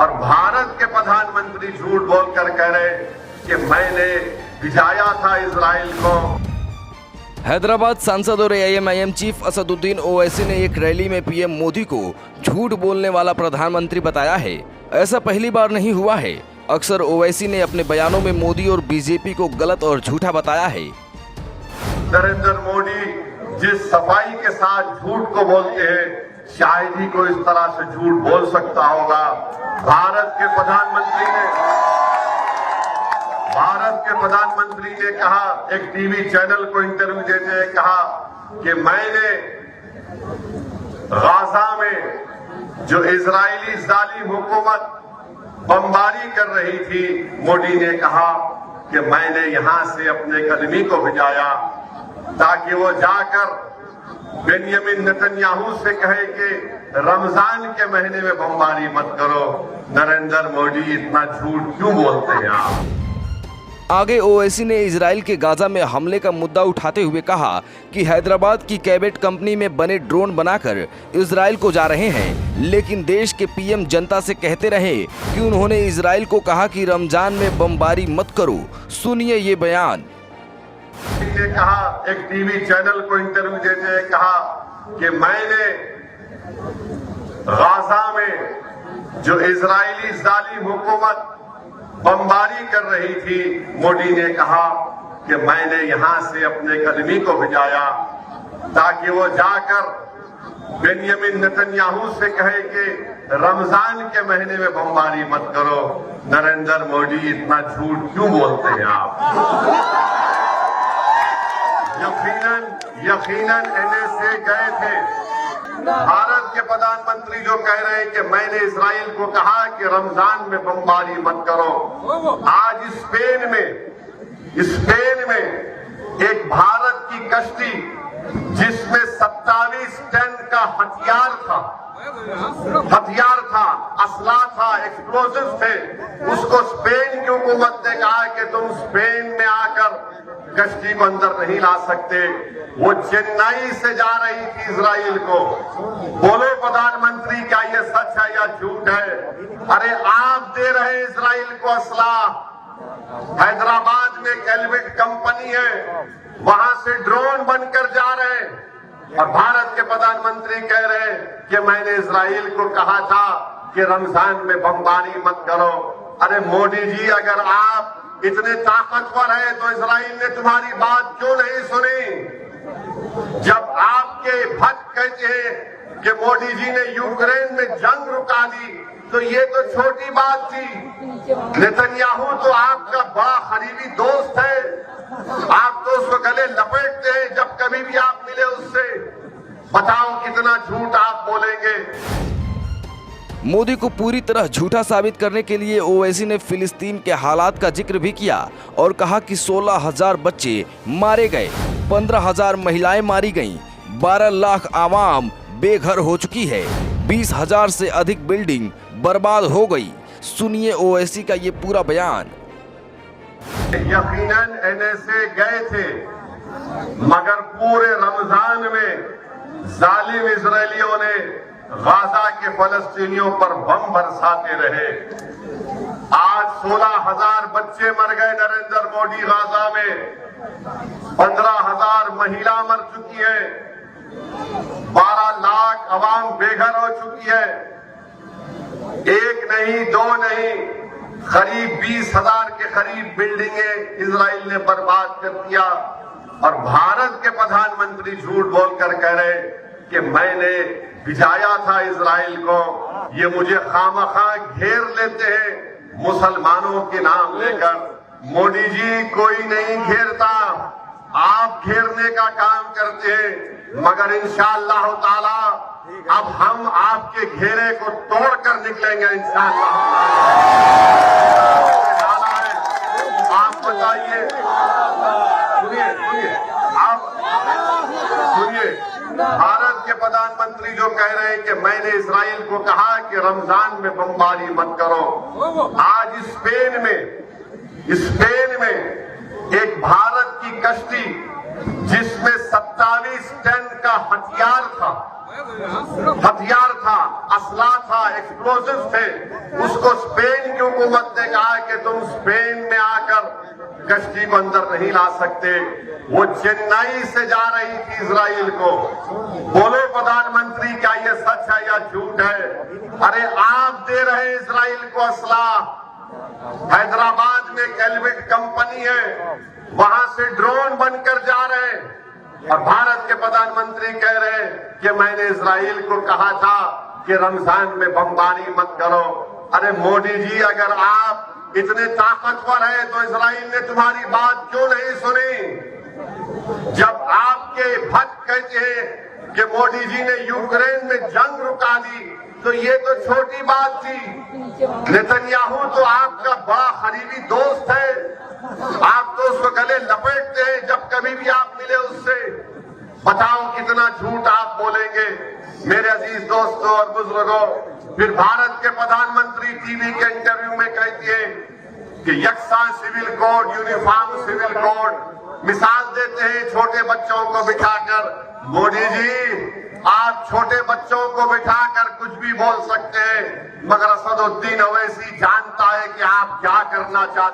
और भारत के प्रधानमंत्री झूठ बोलकर कह रहे कि मैंने भिजाया था इजराइल को। हैदराबाद सांसद और एआईएमआईएम चीफ असदुद्दीन ओवैसी ने एक रैली में पीएम मोदी को झूठ बोलने वाला प्रधानमंत्री बताया है। ऐसा पहली बार नहीं हुआ है। अक्सर ओवैसी ने अपने बयानों में मोदी और बीजेपी को गलत और झूठा बताया है। नरेंद्र मोदी जिस सफाई के साथ झूठ को बोलते हैं, शायद ही कोई इस तरह से झूठ बोल सकता होगा। भारत के प्रधानमंत्री ने कहा, एक टीवी चैनल को इंटरव्यू देते हुए कहा कि मैंने गाजा में जो इजरायली जालिम हुकूमत बमबारी कर रही थी, मोदी ने कहा कि मैंने यहां से अपने कदमी को भिजाया ताकि वो जाकर बेंजामिन नेतन्याहू से कहे कि रमजान के महीने में बमबारी मत करो। नरेंद्र मोदी इतना झूठ क्यों बोलते हैं आप? आगे ओवैसी ने इजराइल के गाजा में हमले का मुद्दा उठाते हुए कहा कि हैदराबाद की कैबेट कंपनी में बने ड्रोन बनाकर इजराइल को जा रहे हैं, लेकिन देश के पीएम जनता से कहते रहे कि उन्होंने इजराइल को कहा कि रमजान में बमबारी मत करो। सुनिए ये बयान। ने कहा, एक टीवी चैनल को इंटरव्यू देते हुए कहा कि मैंने गाजा में जो इजरायली जालिम हुकूमत बमबारी कर रही थी, मोदी ने कहा कि मैंने यहां से अपने कदमी को भिजाया ताकि वो जाकर बेंजामिन नेतन्याहू से कहे कि रमजान के महीने में बमबारी मत करो। नरेंद्र मोदी इतना झूठ क्यों बोलते हैं आप? यकीनन एनएसए गए थे। भारत के प्रधानमंत्री जो कह रहे हैं कि मैंने इजराइल को कहा कि रमजान में बमबारी मत करो। आज स्पेन में एक भारत की कश्ती जिसमें 27 टन का हथियार था, असला था, एक्सप्लोजिव थे, उसको स्पेन की हुकूमत ने कहा कि तुम स्पेन में आकर कश्ती को अंदर नहीं ला सकते। वो चेन्नई से जा रही थी इजराइल को। बोलो प्रधानमंत्री, क्या ये सच है या झूठ है? अरे आप दे रहे इजराइल को असला। हैदराबाद में कैलवेट कंपनी है, वहां से ड्रोन बनकर जा रहे हैं और भारत के प्रधानमंत्री कह रहे हैं कि मैंने इजराइल को कहा था कि रमजान में बमबारी मत करो। अरे मोदी जी, अगर आप इतने ताकतवर है तो इजराइल ने तुम्हारी बात क्यों नहीं सुनी? जब आपके भक्त कहते हैं कि मोदी जी ने यूक्रेन में जंग रुका दी, तो ये तो छोटी बात थी। नेतन्याहू तो आपका बड़ा करीबी दोस्त है, आप तो उसको गले लपेटते हैं जब कभी भी आप मिले उससे। बताओ कितना झूठ आप बोलेंगे। मोदी को पूरी तरह झूठा साबित करने के लिए ओवैसी ने फिलिस्तीन के हालात का जिक्र भी किया और कहा कि 16,000 बच्चे मारे गए, 15,000 महिलाएं मारी गईं, 12 लाख आवाम बेघर हो चुकी है, 20,000 से अधिक बिल्डिंग बर्बाद हो गई। सुनिए ओवैसी का ये पूरा बयान। यकीनन एनएसए गए थे, मगर पूरे रमजान में जालिम इजरायलियों ने गाजा के फलस्तीनियों पर बम बरसाते रहे। आज 16,000 बच्चे मर गए नरेंद्र मोदी गाजा में, 15,000 महिला मर चुकी है, 12 लाख अवाम बेघर हो चुकी है। एक नहीं, दो नहीं, करीब 20,000 के करीब बिल्डिंगें इजराइल ने बर्बाद कर दिया। और भारत के प्रधानमंत्री झूठ बोलकर कह रहे कि मैंने भिजाया था इजराइल को। ये मुझे खामखा घेर लेते हैं मुसलमानों के नाम लेकर। मोदी जी, कोई नहीं घेरता, आप घेरने का काम करते हैं। मगर इंशाअल्लाह ताला अब हम आपके घेरे को तोड़कर निकलेंगे इंशाअल्लाह। आप बताइए, सुनिए, भारत के प्रधानमंत्री जो कह रहे हैं कि मैंने इजराइल को कहा कि रमजान में बमबारी मत करो। आज स्पेन में एक भारत की कश्ती जिसमें 27 टन का हथियार था, हथियार था, असला था, एक्सप्लोजिव थे, उसको स्पेन की हुकूमत ने कहा कि तुम स्पेन में आकर कश्ती को अंदर नहीं ला सकते। वो चेन्नई से जा रही थी इजराइल को। बोलो प्रधानमंत्री, क्या ये सच है या झूठ है? अरे आप दे रहे इजराइल को असला। हैदराबाद में एक एलिमेंट कंपनी है, वहां से ड्रोन बनकर जा रहे हैं और भारत के प्रधानमंत्री कह रहे हैं कि मैंने इजराइल को कहा था कि रमजान में बमबारी मत करो। अरे मोदी जी, अगर आप इतने ताकतवर हैं तो इजराइल ने तुम्हारी बात क्यों नहीं सुनी? जब आपके भक्त कहते हैं कि मोदी जी ने यूक्रेन में जंग रुका दी, तो ये तो छोटी बात थी। नेतन्याहू तो आपका बड़ा करीबी दोस्त है, आप तो उसको गले लपेटते हैं जब कभी भी आप मिले उससे। बताओ कितना झूठ आप बोलेंगे। मेरे अजीज दोस्तों और बुजुर्गों, फिर भारत के प्रधानमंत्री टीवी के इंटरव्यू में कहती है कि यकसा civil code, uniform civil code, मिसाल देते हैं छोटे बच्चों को बिठाकर। मोदी जी, आप छोटे बच्चों को बिठाकर कुछ भी बोल सकते हैं, मगर असदुद्दीन ओवैसी जानता है कि आप क्या करना चाहते हैं।